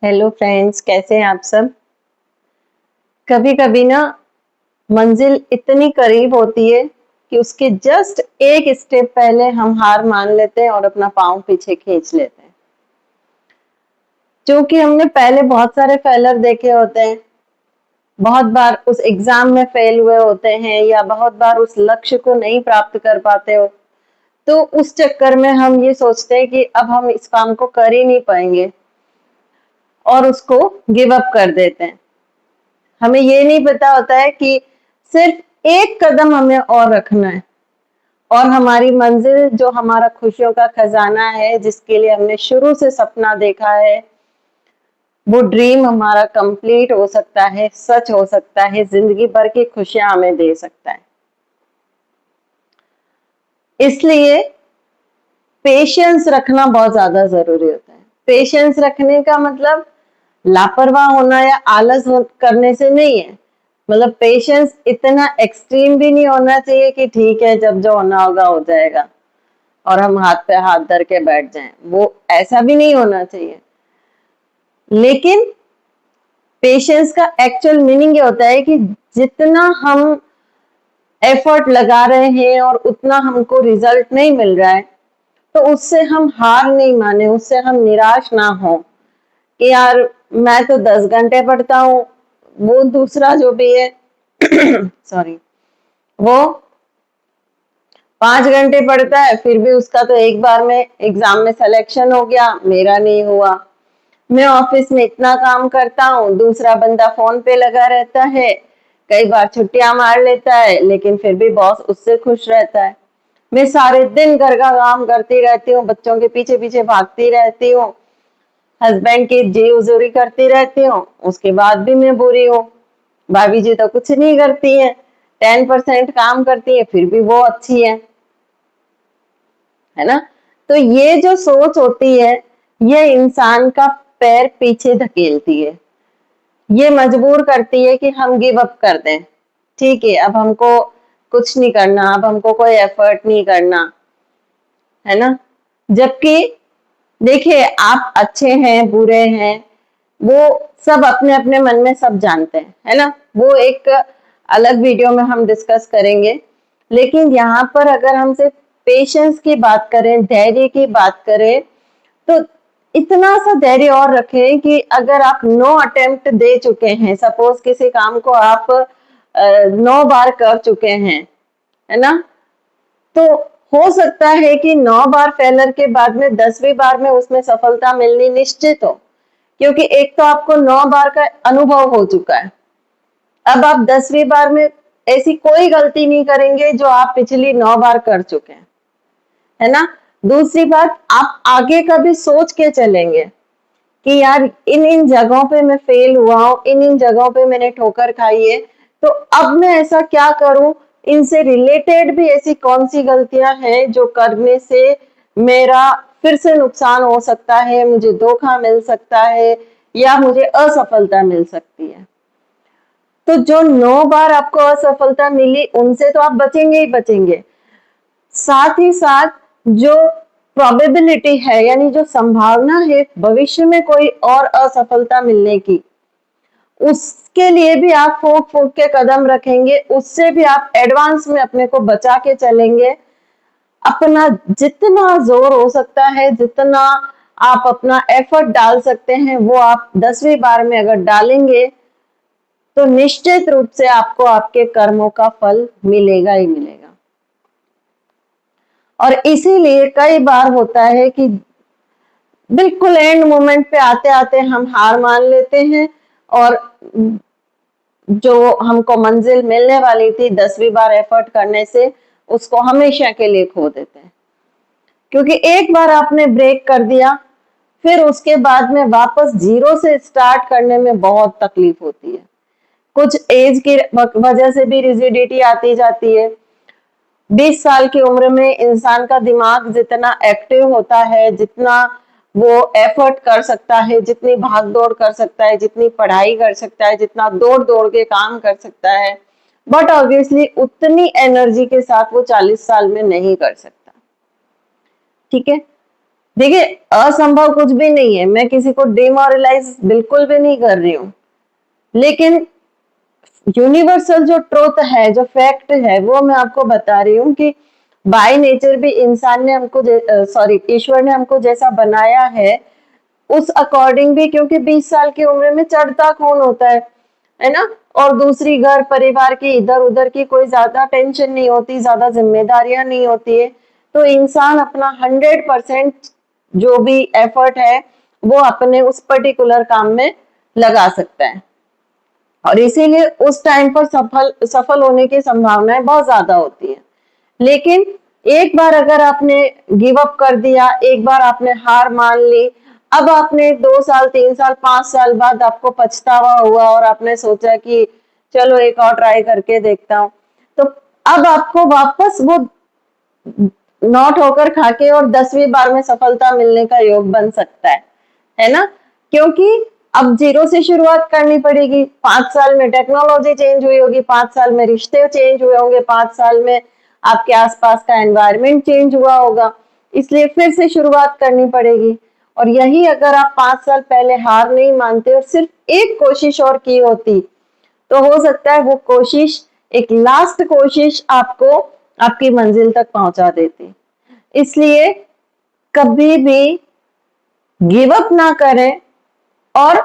Hello friends, कैसे हैं आप सब। कभी कभी ना मंजिल इतनी करीब होती है कि उसके जस्ट एक स्टेप पहले हम हार मान लेते हैं और अपना पाँव पीछे खींच लेते हैं। क्योंकि हमने पहले बहुत सारे फेलर देखे होते हैं, बहुत बार उस एग्जाम में फेल हुए होते हैं या बहुत बार उस लक्ष्य को नहीं प्राप्त कर पाते हो, तो उस चक्कर में हम ये सोचते हैं कि अब हम इस काम को कर ही नहीं पाएंगे और उसको गिव अप कर देते हैं। हमें ये नहीं पता होता है कि सिर्फ एक कदम हमें और रखना है और हमारी मंजिल, जो हमारा खुशियों का खजाना है, जिसके लिए हमने शुरू से सपना देखा है, वो ड्रीम हमारा कंप्लीट हो सकता है, सच हो सकता है, जिंदगी भर की खुशियां हमें दे सकता है। इसलिए पेशेंस रखना बहुत ज्यादा जरूरी होता है। पेशेंस रखने का मतलब लापरवाह होना या आलस करने से नहीं है। मतलब पेशेंस इतना एक्सट्रीम भी नहीं होना चाहिए कि ठीक है, जब जो होना होगा हो जाएगा और हम हाथ पे हाथ धर के बैठ जाएं, वो ऐसा भी नहीं होना चाहिए। लेकिन पेशेंस का एक्चुअल मीनिंग ये होता है कि जितना हम एफर्ट लगा रहे हैं और उतना हमको रिजल्ट नहीं मिल रहा है, तो उससे हम हार नहीं माने, उससे हम निराश ना हो कि यार मैं तो 10 घंटे पढ़ता हूँ, वो दूसरा जो भी है सॉरी, वो 5 घंटे पढ़ता है, फिर भी उसका तो एक बार में एग्जाम में सिलेक्शन हो गया, मेरा नहीं हुआ। मैं ऑफिस में इतना काम करता हूँ, दूसरा बंदा फोन पे लगा रहता है, कई बार छुट्टियां मार लेता है, लेकिन फिर भी बॉस उससे खुश रहता है। मैं सारे दिन घर का काम करती रहती हूँ, बच्चों के पीछे पीछे भागती रहती हूँ, हस्बैंड की जी उजूरी करती रहती हूँ, उसके बाद भी मैं बुरी हूँ। भाभी जी तो कुछ नहीं करती है, 10% काम करती है, फिर भी वो अच्छी है ना। तो ये जो सोच होती है, ये इंसान का पैर पीछे धकेलती है, ये मजबूर करती है कि हम गिव अप कर दें। ठीक है, अब हमको कुछ नहीं करना, अब हमको कोई एफर्ट नहीं करना, है ना। जबकि देखिए, आप अच्छे हैं बुरे हैं, वो सब अपने अपने मन में सब जानते हैं, है ना। वो एक अलग वीडियो में हम डिस्कस करेंगे। लेकिन यहाँ पर अगर हम सिर्फ पेशेंस की बात करें, धैर्य की बात करें, तो इतना सा धैर्य और रखें कि अगर आप 9 अटेम्प्ट दे चुके हैं, सपोज किसी काम को आप 9 बार कर चुके हैं, है ना, तो हो सकता है कि 9 बार फेलर के बाद में 10वीं बार में उसमें सफलता मिलनी निश्चित हो, क्योंकि एक तो आपको 9 बार का अनुभव हो चुका है। अब आप 10वीं बार में ऐसी कोई गलती नहीं करेंगे जो आप पिछली 9 बार कर चुके हैं, है ना। दूसरी बात, आप आगे का भी सोच के चलेंगे कि यार इन इन जगहों पे मैं फेल हुआ हूं, इन इन जगहों पे मैंने ठोकर खाई है, तो अब मैं ऐसा क्या करूं, इनसे रिलेटेड भी ऐसी कौन सी गलतियां हैं जो करने से मेरा फिर से नुकसान हो सकता है, मुझे धोखा मिल सकता है या मुझे असफलता मिल सकती है। तो जो 9 बार आपको असफलता मिली, उनसे तो आप बचेंगे ही बचेंगे। साथ ही साथ जो प्रोबेबिलिटी है, यानी जो संभावना है भविष्य में कोई और असफलता मिलने की, उसके लिए भी आप फूंक फूंक के कदम रखेंगे, उससे भी आप एडवांस में अपने को बचा के चलेंगे। अपना जितना जोर हो सकता है, जितना आप अपना एफर्ट डाल सकते हैं, वो आप 10वीं बार में अगर डालेंगे तो निश्चित रूप से आपको आपके कर्मों का फल मिलेगा ही मिलेगा। और इसीलिए कई बार होता है कि बिल्कुल एंड मोमेंट पे आते आते हम हार मान लेते हैं और जो हमको मंजिल मिलने वाली थी 10वीं बार एफर्ट करने से, उसको हमेशा के लिए खो देते हैं। क्योंकि एक बार आपने ब्रेक कर दिया, फिर उसके बाद में वापस जीरो से स्टार्ट करने में बहुत तकलीफ होती है। कुछ एज की वजह से भी रिजिडिटी आती जाती है। 20 साल की उम्र में इंसान का दिमाग जितना एक्टिव होता है, जितना वो एफर्ट कर सकता है, जितनी भाग दौड़ कर सकता है, जितनी पढ़ाई कर सकता है, जितना दौड़ दौड़ के काम कर सकता है, बट ऑब्वियसली उतनी एनर्जी के साथ वो 40 साल में नहीं कर सकता। ठीक है, देखिए, असंभव कुछ भी नहीं है, मैं किसी को डिमोरलाइज बिल्कुल भी नहीं कर रही हूँ, लेकिन यूनिवर्सल जो ट्रूथ है, जो फैक्ट है, वो मैं आपको बता रही हूँ कि बाय नेचर भी इंसान ने हमको सॉरी ईश्वर ने हमको जैसा बनाया है उस अकॉर्डिंग भी, क्योंकि 20 साल की उम्र में चढ़ता खून होता है ना। और दूसरी घर परिवार की इधर उधर की कोई ज्यादा टेंशन नहीं होती, ज्यादा जिम्मेदारियां नहीं होती है, तो इंसान अपना 100% जो भी एफर्ट है वो अपने उस पर्टिकुलर काम में लगा सकता है, और इसीलिए उस टाइम पर सफल सफल होने की संभावनाएं बहुत ज्यादा होती है। लेकिन एक बार अगर आपने गिव अप कर दिया, एक बार आपने हार मान ली, अब आपने 2 साल 3 साल 5 साल बाद आपको पछतावा हुआ और आपने सोचा कि चलो एक और ट्राई करके देखता हूं, तो अब आपको वापस वो नॉट होकर खाके और 10वीं बार में सफलता मिलने का योग बन सकता है ना। क्योंकि अब जीरो से शुरुआत करनी पड़ेगी। 5 साल में टेक्नोलॉजी चेंज हुई होगी, 5 साल में रिश्ते चेंज हुए होंगे, 5 साल में आपके आसपास का एनवायरनमेंट चेंज हुआ होगा, इसलिए फिर से शुरुआत करनी पड़ेगी। और यही अगर आप 5 साल पहले हार नहीं मानते और सिर्फ एक कोशिश और की होती, तो हो सकता है वो कोशिश, एक लास्ट कोशिश आपको आपकी मंजिल तक पहुंचा देती। इसलिए कभी भी गिव अप ना करें और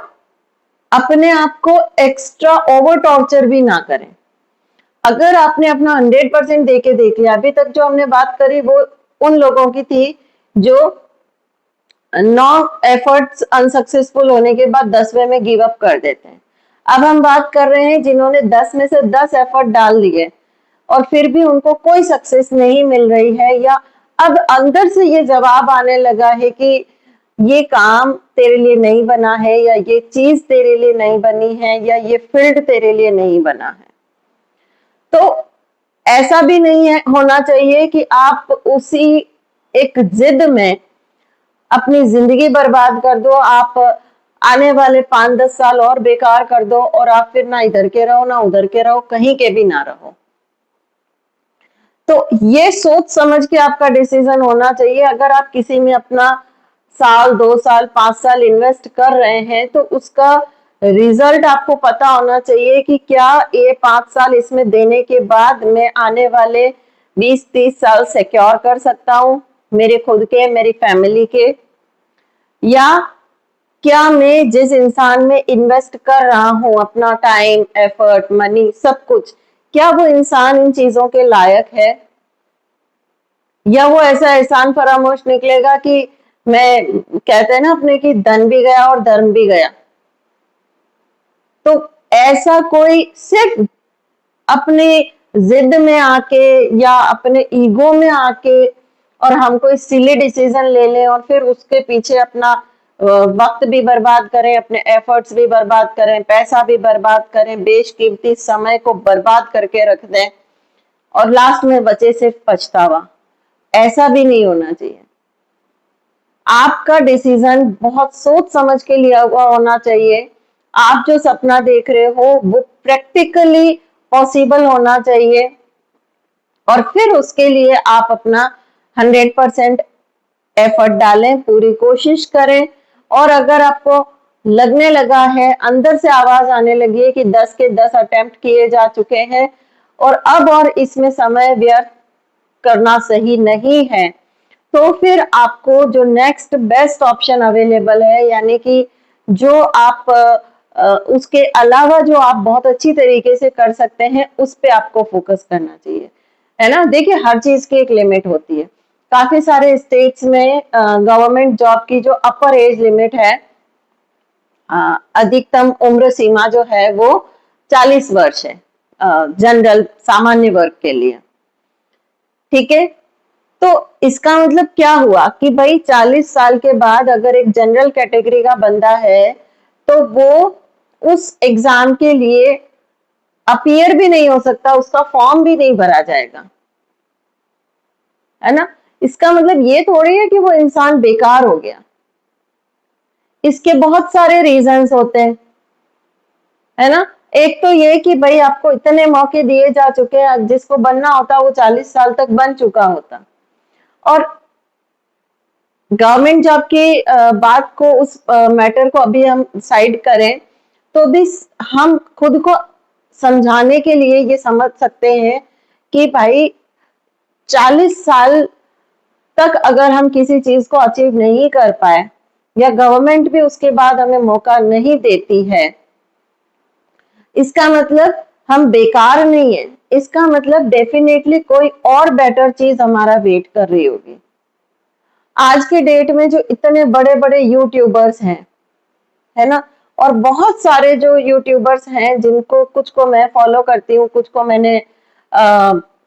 अपने आप को एक्स्ट्रा ओवर टॉर्चर भी ना करें। अगर आपने अपना 100% देके देख लिया, अभी तक जो हमने बात करी वो उन लोगों की थी जो 9 एफर्ट्स अनसक्सेसफुल होने के बाद 10वें में गिव अप कर देते हैं। अब हम बात कर रहे हैं जिन्होंने 10 में से 10 एफर्ट डाल दिए और फिर भी उनको कोई सक्सेस नहीं मिल रही है, या अब अंदर से ये जवाब आने लगा है कि ये काम तेरे लिए नहीं बना है, या ये चीज तेरे लिए नहीं बनी है, या ये फील्ड तेरे लिए नहीं बना है। तो ऐसा भी नहीं है होना चाहिए कि आप उसी एक जिद में अपनी जिंदगी बर्बाद कर दो, आप आने वाले 5-10 साल और बेकार कर दो और आप फिर ना इधर के रहो ना उधर के रहो, कहीं के भी ना रहो। तो ये सोच समझ के आपका डिसीजन होना चाहिए। अगर आप किसी में अपना साल 2 साल 5 साल इन्वेस्ट कर रहे हैं तो उसका रिजल्ट आपको पता होना चाहिए कि क्या ये 5 साल इसमें देने के बाद मैं आने वाले 20-30 साल सिक्योर कर सकता हूं, मेरे खुद के, मेरी फैमिली के, या क्या मैं जिस इंसान में इन्वेस्ट कर रहा हूं अपना टाइम एफर्ट मनी सब कुछ, क्या वो इंसान इन चीजों के लायक है, या वो ऐसा एहसान फरामोश निकलेगा कि मैं, कहते हैं ना अपने कि धन भी गया और धर्म भी गया। तो ऐसा कोई सिर्फ अपने जिद में आके या अपने ईगो में आके और हम कोई सिली डिसीजन ले लें और फिर उसके पीछे अपना वक्त भी बर्बाद करें, अपने एफर्ट्स भी बर्बाद करें, पैसा भी बर्बाद करें, बेशकीमती समय को बर्बाद करके रख दें और लास्ट में बचे सिर्फ पछतावा, ऐसा भी नहीं होना चाहिए। आपका डिसीजन बहुत सोच समझ के लिया हुआ होना चाहिए। आप जो सपना देख रहे हो वो प्रैक्टिकली पॉसिबल होना चाहिए, और फिर उसके लिए आप अपना 100% एफर्ट डालें, पूरी कोशिश करें। और अगर आपको लगने लगा है, अंदर से आवाज आने लगी है कि 10 के 10 अटेम्प्ट किए जा चुके हैं और अब और इसमें समय व्यर्थ करना सही नहीं है, तो फिर आपको जो नेक्स्ट बेस्ट ऑप्शन अवेलेबल है, यानी कि जो आप उसके अलावा जो आप बहुत अच्छी तरीके से कर सकते हैं, उस पे आपको फोकस करना चाहिए, है ना। देखिए, हर चीज की एक लिमिट होती है। काफी सारे स्टेट्स में गवर्नमेंट जॉब की जो अपर एज लिमिट है, अधिकतम उम्र सीमा जो है वो 40 वर्ष है जनरल सामान्य वर्ग के लिए, ठीक है। तो इसका मतलब क्या हुआ कि भाई 40 साल के बाद अगर एक जनरल कैटेगरी का बंदा है तो वो उस एग्जाम के लिए अपीयर भी नहीं हो सकता, उसका फॉर्म भी नहीं भरा जाएगा, है ना। इसका मतलब ये थोड़ी है कि वो इंसान बेकार हो गया। इसके बहुत सारे रीजंस होते हैं, है ना। एक तो ये कि भाई आपको इतने मौके दिए जा चुके हैं, जिसको बनना होता वो 40 साल तक बन चुका होता। और गवर्नमेंट जॉब की बात को, उस मैटर को अभी हम साइड करें तो भी हम खुद को समझाने के लिए ये समझ सकते हैं कि भाई 40 साल तक अगर हम किसी चीज को अचीव नहीं कर पाए या गवर्नमेंट भी उसके बाद हमें मौका नहीं देती है, इसका मतलब हम बेकार नहीं है, इसका मतलब डेफिनेटली कोई और बेटर चीज हमारा वेट कर रही होगी। आज के डेट में जो इतने बड़े बड़े यूट्यूबर्स हैं, है ना, और बहुत सारे जो यूट्यूबर्स हैं जिनको कुछ को मैं फॉलो करती हूँ, कुछ को मैंने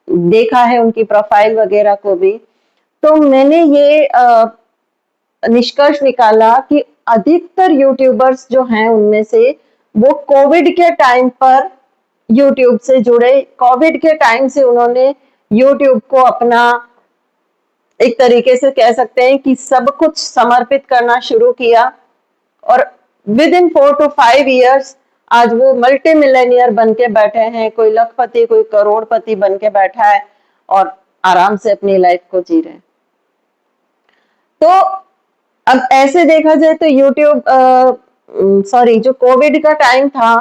देखा है उनकी प्रोफाइल वगैरह को भी, तो मैंने ये निष्कर्ष निकाला कि अधिकतर यूट्यूबर्स जो हैं उनमें से वो कोविड के टाइम पर यूट्यूब से जुड़े, कोविड के टाइम से उन्होंने यूट्यूब को अपना एक तरीके से कह सकते हैं कि सब कुछ समर्पित करना शुरू किया, और विद इन 4 to 5 years आज वो मल्टी मिलेनियर बन के बैठे हैं, कोई लखपति कोई करोड़पति बन के बैठा है और आराम से अपनी लाइफ को जी रहे हैं। तो अब ऐसे देखा जाए तो यूट्यूब जो कोविड का टाइम था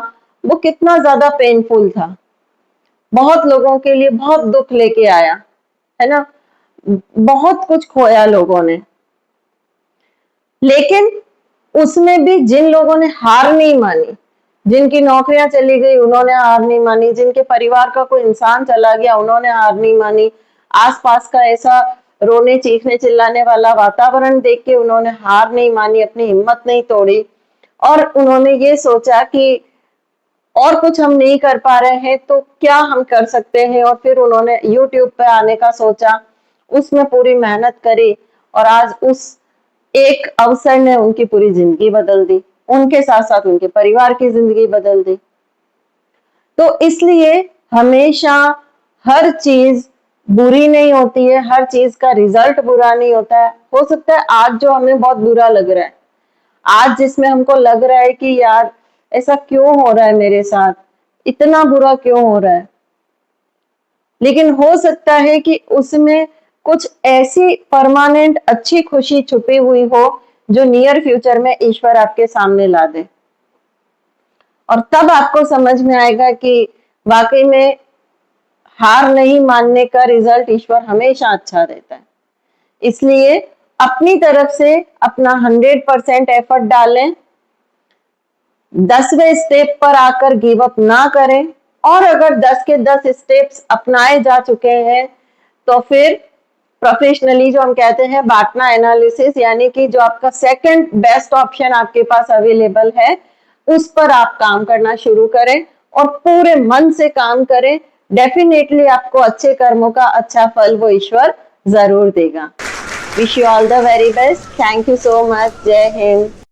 वो कितना ज्यादा पेनफुल था, बहुत लोगों के लिए बहुत दुख लेके आया, है ना, बहुत कुछ खोया लोगों ने। लेकिन उसमें भी जिन लोगों ने हार नहीं मानी, जिनकी नौकरियां चली गई उन्होंने हार नहीं मानी, जिनके परिवार का कोई इंसान चला गया उन्होंने हार नहीं मानी, आसपास का ऐसा रोने चीखने चिल्लाने वाला वातावरण देख के उन्होंने हार नहीं मानी, अपनी हिम्मत नहीं तोड़ी, और उन्होंने ये सोचा कि और कुछ हम नहीं कर पा रहे हैं तो क्या हम कर सकते हैं, और फिर उन्होंने यूट्यूब पे आने का सोचा, उसमें पूरी मेहनत करी, और आज उस एक अवसर ने उनकी पूरी जिंदगी बदल दी, उनके साथ साथ उनके परिवार की जिंदगी बदल दी। तो इसलिए हमेशा हर चीज बुरी नहीं होती है, हर चीज का रिजल्ट बुरा नहीं होता है। हो सकता है आज जो हमें बहुत बुरा लग रहा है, आज जिसमें हमको लग रहा है कि यार ऐसा क्यों हो रहा है मेरे साथ, इतना बुरा क्यों हो रहा है, लेकिन हो सकता है कि उसमें कुछ ऐसी परमानेंट अच्छी खुशी छुपी हुई हो जो नियर फ्यूचर में ईश्वर आपके सामने ला दे, और तब आपको समझ में आएगा कि वाकई में हार नहीं मानने का रिजल्ट ईश्वर हमेशा अच्छा देता है। इसलिए अपनी तरफ से अपना 100% एफर्ट डालें, 10वें स्टेप पर आकर गिव अप ना करें, और अगर 10 के 10 स्टेप्स अपनाए जा चुके हैं तो फिर प्रोफेशनली जो हम कहते हैं बाटना एनालिसिस, यानी कि जो आपका सेकंड बेस्ट ऑप्शन आपके पास अवेलेबल है उस पर आप काम करना शुरू करें और पूरे मन से काम करें। डेफिनेटली आपको अच्छे कर्मों का अच्छा फल वो ईश्वर जरूर देगा। Wish you all the very best. Thank you so much. जय हिंद।